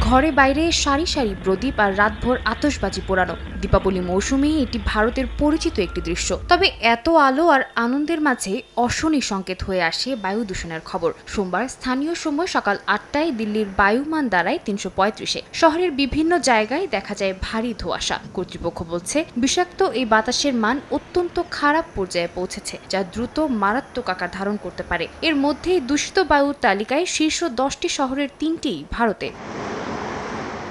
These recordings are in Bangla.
ঘরে বাইরে সারি সারি প্রদীপ আর রাতভর আতশবাজি পোড়ানো। দীপাবলি মৌসুমে এটি ভারতের পরিচিত একটি দৃশ্য। তবে এত আলো আর আনন্দের মাঝে অশনি সংকেত হয়ে আসে বায়ু দূষণের খবর। সোমবার স্থানীয় সময় সকাল ৮টায় দিল্লির বায়ুমান দাঁড়ায় ৩৩৫-এ। শহরের বিভিন্ন জায়গায় দেখা যায় ভারী ধোঁয়াশা। কর্তৃপক্ষ বলছে, বিষাক্ত এই বাতাসের মান অত্যন্ত খারাপ পর্যায়ে পৌঁছেছে, যা দ্রুত মারাত্মক আকার ধারণ করতে পারে। এর মধ্যে দূষিত বায়ুর তালিকায় শীর্ষ ১০টি শহরের ৩টিই ভারতে।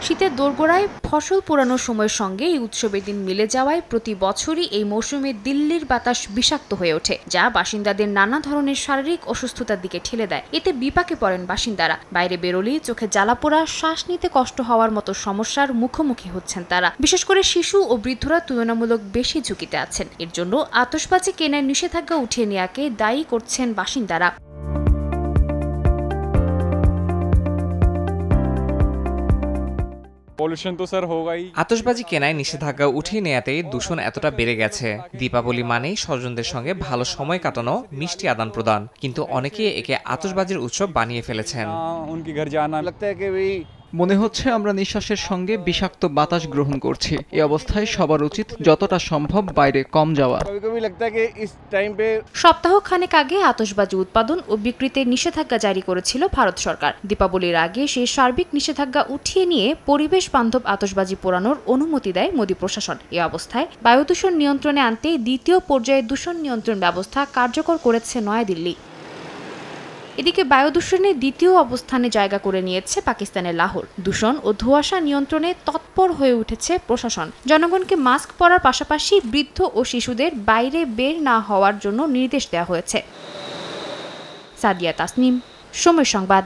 শীতের দোরগোড়ায় ফসল পোড়ানোর সময়ের সঙ্গে এই উৎসবের দিন মিলে যাওয়ায় প্রতি বছরই এই মৌসুমে দিল্লির বাতাস বিষাক্ত হয়ে ওঠে, যা বাসিন্দাদের নানা ধরনের শারীরিক অসুস্থতার দিকে ঠেলে দেয়। এতে বিপাকে পড়েন বাসিন্দারা। বাইরে বেরোলেই চোখে জ্বালাপোড়া, শ্বাস নিতে কষ্ট হওয়ার মতো সমস্যার মুখোমুখি হচ্ছেন তারা। বিশেষ করে শিশু ও বৃদ্ধরা তুলনামূলক বেশি ঝুঁকিতে আছেন। এর জন্য আতশবাজি কেনার নিষেধাজ্ঞা উঠিয়ে নেওয়াকে দায়ী করছেন বাসিন্দারা। আতশবাজি কেনায় নিষেধাজ্ঞা উঠিয়ে নেয়াতেই দূষণ এতটা বেড়ে গেছে। দীপাবলি মানেই স্বজনদের সঙ্গে ভালো সময় কাটানো, মিষ্টি আদান প্রদান, কিন্তু অনেকেই একে আতশবাজির উৎসব বানিয়ে ফেলেছেন। মনে হচ্ছে আমরা নিঃশ্বাসের সঙ্গে বিষাক্ত বাতাস গ্রহণ করছি। এই অবস্থায় সবার উচিত যতটা সম্ভব বাইরে কম যাওয়া। সপ্তাহখানেক আগে আতশবাজি উৎপাদন ও বিক্রিতে নিষেধাজ্ঞা জারি করেছিল ভারত সরকার। দীপাবলির আগে সেই সার্বিক নিষেধাজ্ঞা উঠিয়ে নিয়ে পরিবেশ বান্ধব আতশবাজি পোড়ানোর অনুমতি দেয় মোদী প্রশাসন। এ অবস্থায় বায়ু দূষণ নিয়ন্ত্রণে আনতে দ্বিতীয় পর্যায়ে দূষণ নিয়ন্ত্রণ ব্যবস্থা কার্যকর করেছে নয়াদিল্লি। এদিকে বায়ু দূষণের দ্বিতীয় অবস্থানে জায়গা করে নিয়েছে পাকিস্তানের লাহোর। দূষণ ও ধোঁয়াশা নিয়ন্ত্রণে তৎপর হয়ে উঠেছে প্রশাসন। জনগণকে মাস্ক পরার পাশাপাশি বৃদ্ধ ও শিশুদের বাইরে বের না হওয়ার জন্য নির্দেশ দেওয়া হয়েছে। সাদিয়া তাসনিম, সময় সংবাদ।